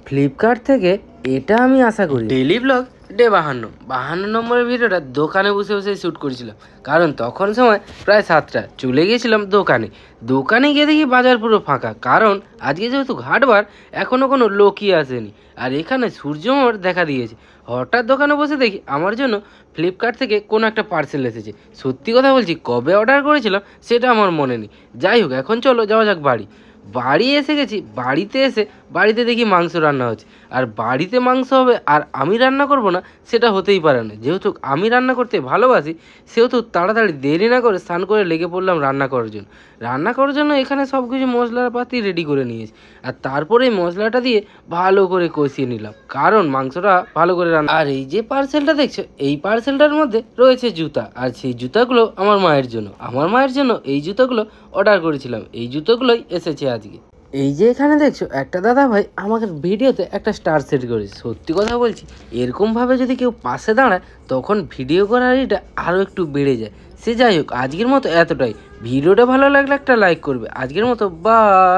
Flipkart থেকে এটা আমি আশা করি। ডেইলি ব্লগ ডে 52 নম্বরের ভিডিওটা দোকানে বসে বসে শ্যুট করেছিলাম, কারণ তখন সময় প্রায় 7টা। চলে গিয়েছিলাম দোকানে গিয়ে দেখি বাজার পুরো ফাঁকা, কারণ আজকে যেহেতু ঘাটবার এখনও কোনো লোকই আসেনি। আর এখানে সূর্যমোহর দেখা দিয়েছে। হঠাৎ দোকানে বসে দেখি আমার জন্য ফ্লিপকার্ট থেকে কোনো একটা পার্সেল এসেছে। সত্যি কথা বলছি, কবে অর্ডার করেছিলাম সেটা আমার মনে নেই। যাই হোক, এখন চলো যাওয়া যাক বাড়ি এসে গেছি। বাড়িতে দেখি মাংস রান্না হচ্ছে। আর বাড়িতে মাংস হবে আর আমি রান্না করব না, সেটা হতেই পারে না। যেহেতু আমি রান্না করতে ভালোবাসি, সেহেতু তাড়াতাড়ি দেরি না করে স্নান করে লেগে পড়লাম রান্না করার জন্য। এখানে সব কিছু মশলাপাতি রেডি করে নিয়েছি, আর তারপরে এই মশলাটা দিয়ে ভালো করে কষিয়ে নিলাম, কারণ মাংসটা ভালো করে রান্না। আর এই যে পার্সেলটা দেখছো, এই পার্সেলটার মধ্যে রয়েছে জুতা, আর সেই জুতাগুলো আমার মায়ের জন্য এই জুতোগুলো অর্ডার করেছিলাম। এই জুতোগুলোই এসেছে আজকে। এই যে এখানে দেখছো, একটা দাদা ভাই আমাকে ভিডিওতে একটা স্টার সেট করেছে। সত্যি কথা বলছি, এরকমভাবে যদি কেউ পাশে দাঁড়ায় তখন ভিডিও করার এটা আরও একটু বেড়ে যায়। সে যাই হোক, আজকের মতো এতটাই। ভিডিওটা ভালো লাগলে একটা লাইক করবে। আজকের মতো বাই।